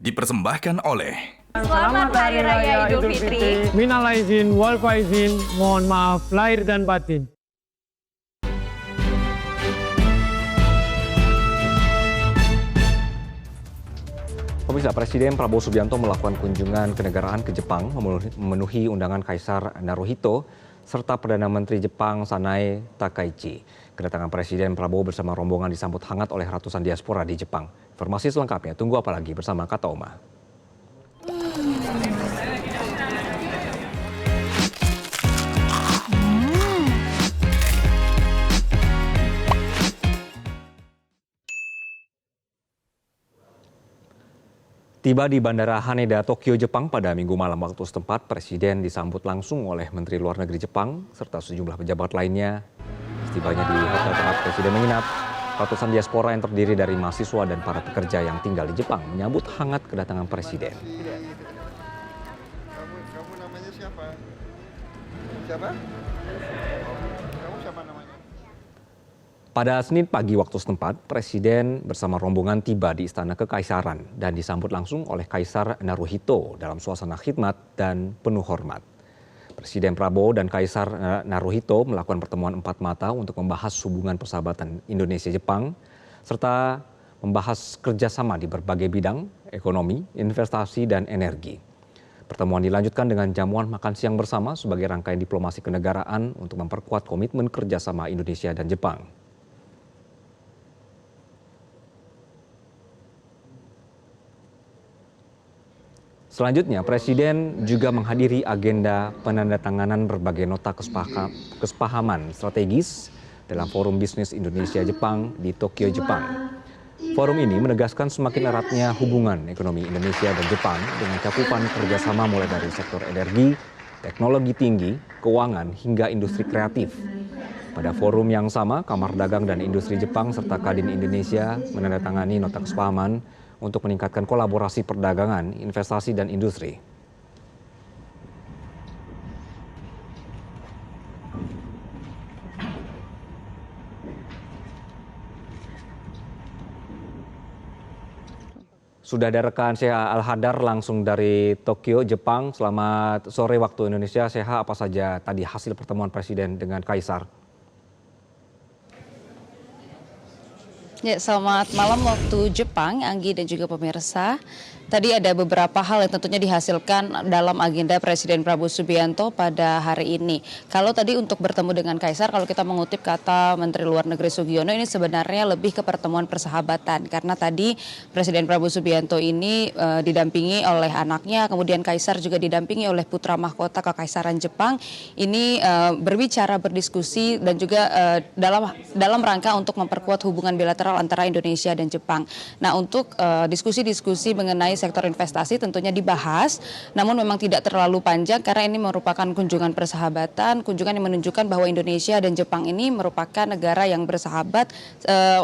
dipersembahkan oleh Selamat Hari Raya Idul Fitri. Minal aizin wal faizin, mohon maaf lahir dan batin. Pemirsa, Presiden Prabowo Subianto melakukan kunjungan kenegaraan ke Jepang memenuhi undangan Kaisar Naruhito serta Perdana Menteri Jepang Sanae Takaichi. Kedatangan Presiden Prabowo bersama rombongan disambut hangat oleh ratusan diaspora di Jepang. Informasi selengkapnya tunggu apa lagi bersama Kata Oma. Tiba di Bandara Haneda, Tokyo, Jepang pada Minggu malam waktu setempat, Presiden disambut langsung oleh Menteri Luar Negeri Jepang serta sejumlah pejabat lainnya. Setibanya di hotel tempat Presiden menginap, ratusan diaspora yang terdiri dari mahasiswa dan para pekerja yang tinggal di Jepang menyambut hangat kedatangan Presiden. Kamu namanya siapa? Siapa? Kamu siapa namanya? Pada Senin pagi waktu setempat, Presiden bersama rombongan tiba di Istana Kekaisaran dan disambut langsung oleh Kaisar Naruhito dalam suasana khidmat dan penuh hormat. Presiden Prabowo dan Kaisar Naruhito melakukan pertemuan empat mata untuk membahas hubungan persahabatan Indonesia-Jepang serta membahas kerjasama di berbagai bidang, ekonomi, investasi, dan energi. Pertemuan dilanjutkan dengan jamuan makan siang bersama sebagai rangkaian diplomasi kenegaraan untuk memperkuat komitmen kerjasama Indonesia dan Jepang. Selanjutnya, Presiden juga menghadiri agenda penandatanganan berbagai nota kesepahaman strategis dalam Forum Bisnis Indonesia-Jepang di Tokyo, Jepang. Forum ini menegaskan semakin eratnya hubungan ekonomi Indonesia dan Jepang dengan cakupan kerjasama mulai dari sektor energi, teknologi tinggi, keuangan, hingga industri kreatif. Pada forum yang sama, Kamar Dagang dan Industri Jepang serta Kadin Indonesia menandatangani nota kesepahaman untuk meningkatkan kolaborasi perdagangan, investasi, dan industri. Sudah ada rekan Sheha Al-Hadar langsung dari Tokyo, Jepang. Selamat sore waktu Indonesia. Sheha, apa saja tadi hasil pertemuan Presiden dengan Kaisar? Ya, selamat malam waktu Jepang, Anggi dan juga pemirsa. Tadi ada beberapa hal yang tentunya dihasilkan dalam agenda Presiden Prabowo Subianto pada hari ini. Kalau tadi untuk bertemu dengan Kaisar, kalau kita mengutip kata Menteri Luar Negeri Sugiono, ini sebenarnya lebih ke pertemuan persahabatan. Karena tadi Presiden Prabowo Subianto ini didampingi oleh anaknya, kemudian Kaisar juga didampingi oleh putra mahkota Kekaisaran Jepang. Ini berbicara, berdiskusi dan juga dalam rangka untuk memperkuat hubungan bilateral antara Indonesia dan Jepang. Nah, untuk diskusi-diskusi mengenai sektor investasi tentunya dibahas, namun memang tidak terlalu panjang karena ini merupakan kunjungan persahabatan, kunjungan yang menunjukkan bahwa Indonesia dan Jepang ini merupakan negara yang bersahabat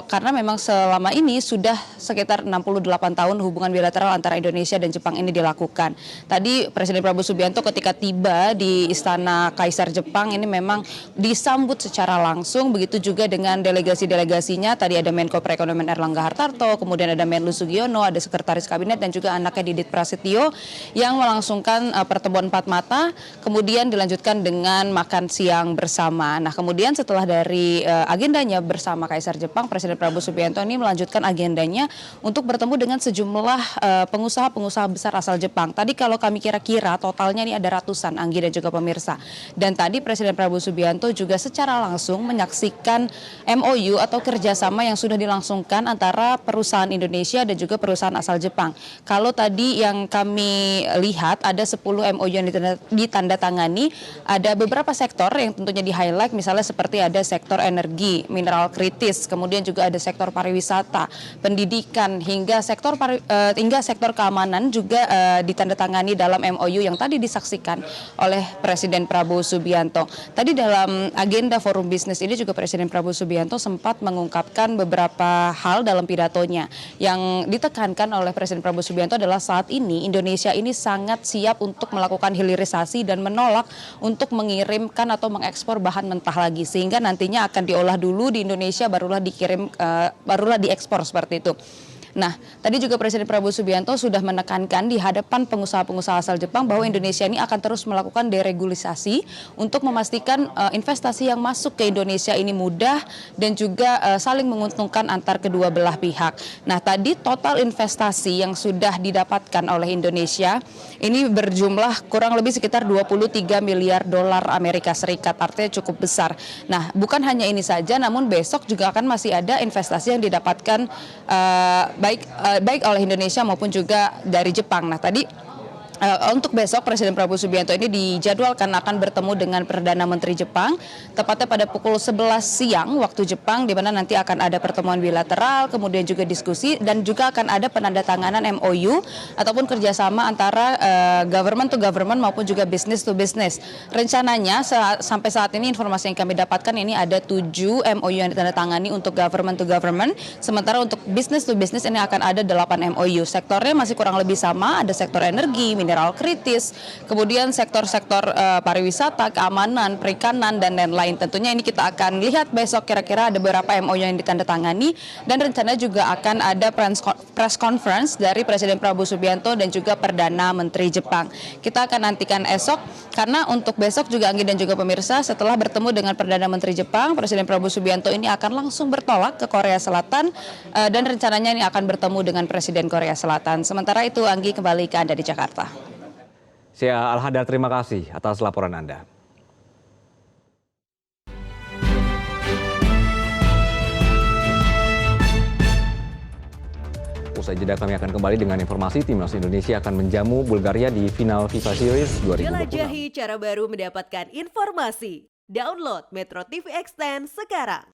karena memang selama ini sudah sekitar 68 tahun hubungan bilateral antara Indonesia dan Jepang ini dilakukan. Tadi Presiden Prabowo Subianto ketika tiba di Istana Kaisar Jepang ini memang disambut secara langsung, begitu juga dengan delegasi-delegasinya. Tadi ada Menko Perekonomian Erlangga Hartarto, kemudian ada Menlu Sugiono, ada Sekretaris Kabinet dan juga anaknya Didit Prasetyo yang melangsungkan pertemuan empat mata, kemudian dilanjutkan dengan makan siang bersama. Nah, kemudian setelah dari agendanya bersama Kaisar Jepang, Presiden Prabowo Subianto ini melanjutkan agendanya untuk bertemu dengan sejumlah pengusaha-pengusaha besar asal Jepang. Tadi kalau kami kira-kira totalnya ini ada ratusan, Anggi dan juga pemirsa. Dan tadi Presiden Prabowo Subianto juga secara langsung menyaksikan MOU atau kerjasama yang sudah dilangsungkan antara perusahaan Indonesia dan juga perusahaan asal Jepang. Kalau tadi yang kami lihat ada 10 MOU yang ditandatangani, ada beberapa sektor yang tentunya di-highlight, misalnya seperti ada sektor energi, mineral kritis, kemudian juga ada sektor pariwisata, pendidikan, hingga sektor keamanan juga ditandatangani dalam MOU yang tadi disaksikan oleh Presiden Prabowo Subianto. Tadi dalam agenda Forum Bisnis ini juga Presiden Prabowo Subianto sempat mengungkapkan beberapa hal dalam pidatonya yang ditekankan oleh Presiden Prabowo Subianto adalah saat ini Indonesia ini sangat siap untuk melakukan hilirisasi dan menolak untuk mengirimkan atau mengekspor bahan mentah lagi, sehingga nantinya akan diolah dulu di Indonesia barulah diekspor seperti itu. Nah, tadi juga Presiden Prabowo Subianto sudah menekankan di hadapan pengusaha-pengusaha asal Jepang bahwa Indonesia ini akan terus melakukan deregulasi untuk memastikan investasi yang masuk ke Indonesia ini mudah dan juga saling menguntungkan antar kedua belah pihak. Nah, tadi total investasi yang sudah didapatkan oleh Indonesia ini berjumlah kurang lebih sekitar 23 miliar dolar Amerika Serikat, artinya cukup besar. Nah, bukan hanya ini saja, namun besok juga akan masih ada investasi yang didapatkan baik oleh Indonesia maupun juga dari Jepang. Nah, tadi untuk besok Presiden Prabowo Subianto ini dijadwalkan akan bertemu dengan Perdana Menteri Jepang tepatnya pada pukul 11 siang waktu Jepang, di mana nanti akan ada pertemuan bilateral, kemudian juga diskusi dan juga akan ada penandatanganan MOU ataupun kerjasama antara government to government maupun juga business to business. Rencananya sampai saat ini informasi yang kami dapatkan ini ada 7 MOU yang ditandatangani untuk government to government, sementara untuk business to business ini akan ada 8 MOU. Sektornya masih kurang lebih sama, ada sektor energi, mineral kritis, kemudian sektor-sektor pariwisata, keamanan, perikanan, dan lain-lain. Tentunya ini kita akan lihat besok kira-kira ada beberapa MOU yang ditandatangani dan rencana juga akan ada press conference dari Presiden Prabowo Subianto dan juga Perdana Menteri Jepang. Kita akan nantikan esok karena untuk besok juga Anggi dan juga pemirsa setelah bertemu dengan Perdana Menteri Jepang, Presiden Prabowo Subianto ini akan langsung bertolak ke Korea Selatan dan rencananya ini akan bertemu dengan Presiden Korea Selatan. Sementara itu Anggi kembali ke Anda di Jakarta. Saya Al-Hadar, terima kasih atas laporan Anda. Usai jeda kami akan kembali dengan informasi Timnas Indonesia akan menjamu Bulgaria di final FIFA Series 2026. Jelajahi cara baru mendapatkan informasi. Download Metro TV Extend sekarang.